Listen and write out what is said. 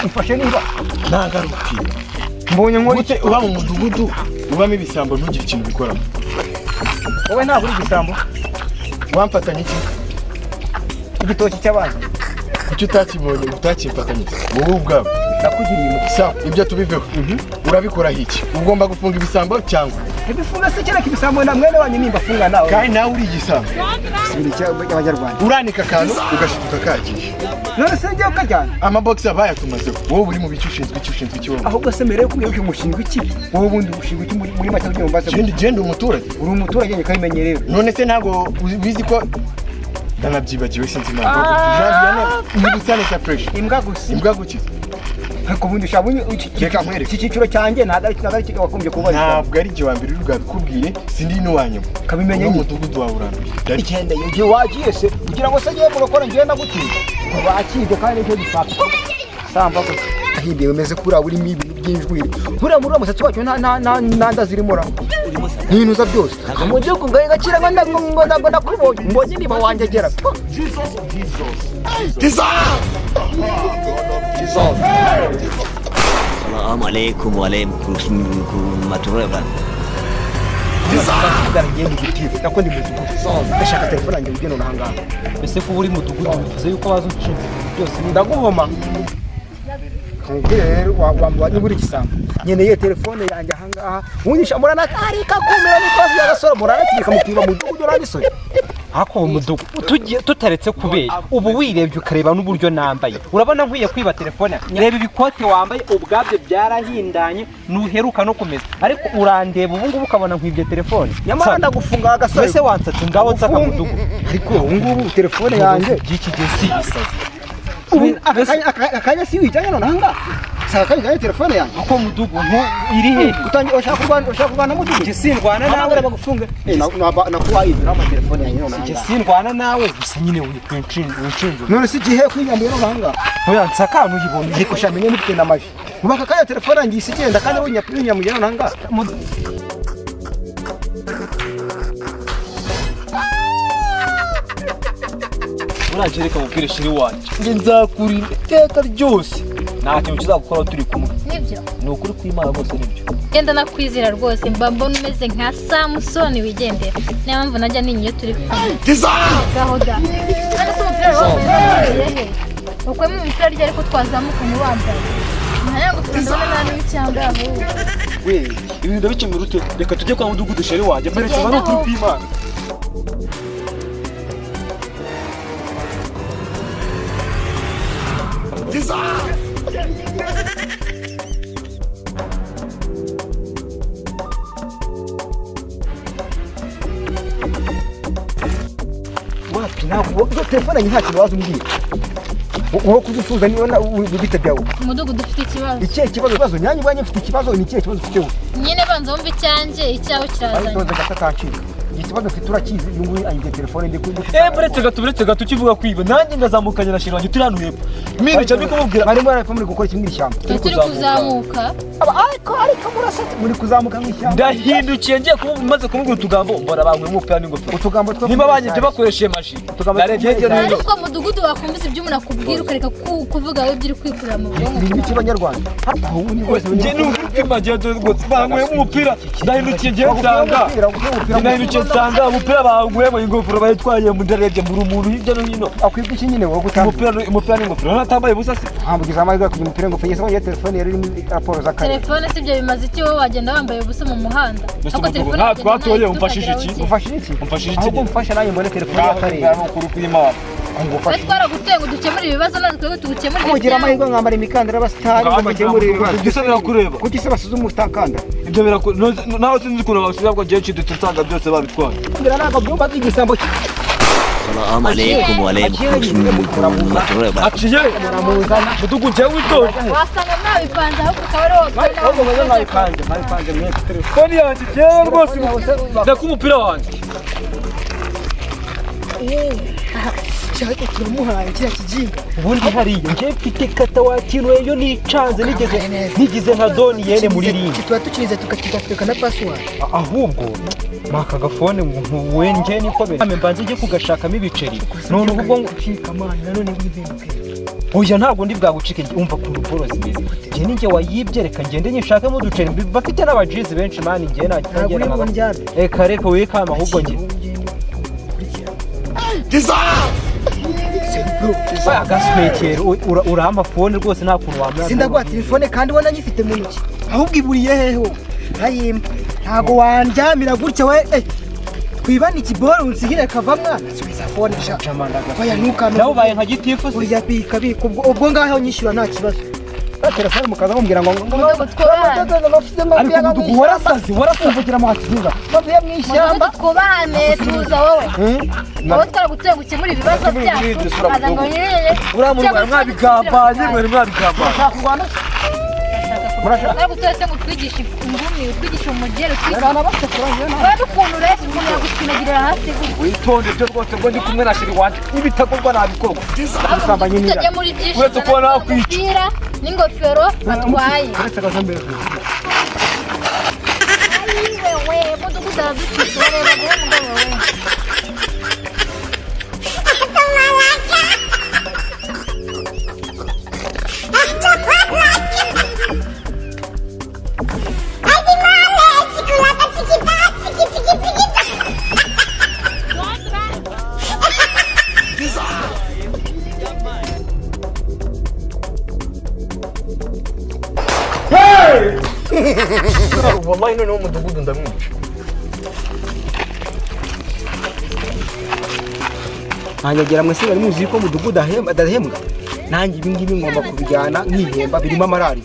mfashe niba nagarukiye mbonye nkora gute uba mu mudugudu ubamo ibisambo ntugire ikintu bikoramo wowe ntabwo uri igisambo wamfatanye iki igitoki cy'abandi kuki utakibonye utakimfatanye wowe ubwawe nakugiriye umuti sawa ibyo tubiveho urabikora iki ugomba gufunga ibisambo cyangwa ibifunga se kereka ibisambo na mwene wanyu nimba funga nawe kandi nawe uri igisambo sibiri cy'abanyarwanda uranika akantu ugashituka kagiye none se njye ukajyana amabogisi abayatumazeho wowe uri mu bice ushinzwe iki wowe ahubwo se mbere yo kumenya umushinga iki wowe ubundi ushinga iki muri make kugira ngo mbaze genda umuturage uri umuturage nyine kabimenye rero none se ntabwo bizi ko ndanabyibagiwe sinzi impamvu tujambiyana n'ibusane cya fresh imbwa gusa ariko ubundi ushabunye iki cyiciro cyanjye ntabwo ari wakumbye kuba ntabwo ari igihe wambere uri bwabikubwire sindi n'uwanyuma kabimenye umudugudu wawe urambiye igendeye igihe wagiye se kugira ngo se ngiye mugakora ngiye nagutiye wakibye kandi nicyo gipapa samba gusa ahibye bimeze kuri burimo ibintu by'injwiri buriya muri umusatsi wacu nta zirimo ra n'intuza byose mu gihugu ngo gakira ngo ndakubonye mbonye niba wanjegera Assalamu alaikum wa alaikum matureban. Nako ndi mudugudu ndashaka telefone yanjye ugeno nahangana ese ko uri mudugudu bivuze yuko baza unshinzwe byose ndaguhoma kambwire rero wambanye buri gisambo nyeneye telefone yanjye ahangaha unyisha murana ari kakumira niko yagasora murana kika mukiba mudugudu rabisoye hako mudugu tutaretse kubera ubu wirebye ukareba n'uburyo nambaye urabona nkwiye kwiba telefone reba ibikote wambaye ubwabyo byarahindanye nuheruka no kumeza ariko urandeba ubu ngubu ukabona nkwibye telefone nyamara ndagufunga agasore wese wansatse ngaho nsaka mudugu ariko ubu ngubu telefone yanjye iki gihe si isazi akanya si wijanye none ahangaha saka kanya telefone yanjye ako mudugu iri he utangiye ushaka kubana mudugu je sindwana nawe bagufunga nakuwayibira ama telefone yanjye none je sindwana nawe gusa nyine uri kwinshinga none si gihe kwinyambuye none ahangaha oya nsaka nuyibona ariko shamenye n'ibitenda amaji ubaka kanya telefone yanjye isigenda kandi winyambuye none ahangaha urajereka mubwire shiri wanje nge nzakurinda iteka ryose nta kintu kizagukora turi kumwe nibyo ni ukuri kw'Imana rwose nibyo genda nakwizira rwose mba mbona umeze nka Samusoni wigendera niyo mpamvu najya ninyo turi kumwe gahoda kandi se umupira wawe ukwemo umupira rye ariko twazamuka mu wambaye ntayango tuzone nani w'icyanga ahubwo we ibintu ndabikemura ute reka tujye kwa mudugudu shiri wanje mbere cyane ukuri kw'Imana wapi ntabwo telefone yanjye nta kintu waza umbwira wowe kuzusuza niba ubita byawe umudugudu ufite ikibazo ikihe kibazo nyanyi bwanjye mfite ikibazo ni ikihe kibazo ufite wowe nyine banza wumva icyanjye icyawe kirazanye ariko gatancika ikibazo mfite urakizi uyu nguyu ayibye telefone ndi buretse gato ukivuga kwiba nanjye ndazamukanye na shiri wanjye turi hano hepfo mimi cyo bikumubwira barimo barapfa muri gukora kimwe ishyamba turi kuzamuka ariko murasate muri kuzamuka mu ishyamba ndahindukiye ngiye maze kumubwira utugambo mbona banyweye umupira n'ingofero utugambo two niba banyije bakoresheje mashini narebye hirya no hino ariko mudugudu wakumvise ibyo umuntu akubwira ukareka kuvuga wowe byiri kwikurira mu bwonko ni cy'abanyarwanda aho undi wese ngiye n'ukimagiye rwose banyweye umupira ndahindukiye ngiye nsanga ndahindukiye nsanga umupira banyweye ingofero bayitwaye mu ndarebye muri umuntu hirya no hino akwibwa iki nyine wowe gutanga umupira n'ingofero natambaye busa se hambugiza amahirwe kugira umupira ngofero yese wajya telefone yari irimo raporo z'akarere telefone sibyo bimaze iki wowe wagenda wambaye ubusa mu muhanda ariko telefone nta twatoye umfashije iki umfashije iki ahubwo mfasha nanjye mbone telefone y'akarere ukuri kw'Imana Bari twaragutenga dukemura ibibazo none twebwe tugukemura ibyo kugira amahirwe nkambara imikandara abasitari ngo bakemure ibibazo ibyo birakureba kuki se basuze umustakanda ibyo birakureba nawe sinzi ukuntu basubiza ngo gihe cy'idutse nsanga byose babitwaye ngira ntabwo byumva by'igisambo Assalamu alaikum wa alaikum matureban. aciye mudugu njyewe witonde wasanga mwabipanze ahubwo ukaba ari wowe ahubwo mwe mwabipanze mwese telefone yanjye njyewe rwose ndeka umupira wanjye cyane turamuhaye kiriya kijinga ubundi hariya njye mfite kata wakinuye yo nicanze nigeze nka doni yene muri ringi tuba tukirize tukakigateka na password ahubwo maka gafone ngo wenje niko be mbanze ngiye kugashakamo ibiceri none ubwo ngo cika man nanone wizinduke oya ntabwo ndi bwagucike umva kuntu boro zimeze njye ninjye wayibye reka ngende nyishakemo uduceri bafite n'abajizi benshi mani njye ntabwo uri bunjyane reka wikama ahubwo njye agaswekero uraha amafone rwose nta kuntu wamenya sindaguha telefone kandi ubona nyifite mu ntoki ahubwo iburiye heho nkayimba ntabwo wandyamira gutya we twibane ikiboro unsigire kava mwana subiza fone shaka oya ntukame nawe ubaye nka gitifu se urya bika ubwo ngaho nyishyura nta kibazo telefone mukaza mumbwira ngo ariko duhora sazi warasumbugira mu hakiza bavuye mu ishyamba twubane tuza wowe wowe twaragutuye gukemura ibibazo byacu aza ngo nyine uramurwa mwabigambanye twaragutuye se ngo twigishe ingumi twigishe umugero urabona ukuntu ureshya umuntu yagukinagirira hasi witonde byo rwose ngo ndi kumwe na shiri wanje n'ibitagorwa nabikorwa usambanye n'inda tujye muri byinshi uretse ko nakwica n'ingofero batwaye wewe mudugudu aradutwitse urareba guhe mugabo we wallahi noneho umudugudu ndamwica ntanyagira mwese bari muzi ko mudugudu adahembwa nanjye ibi ngibi ngomba kubijyana nkihemba birimo amarari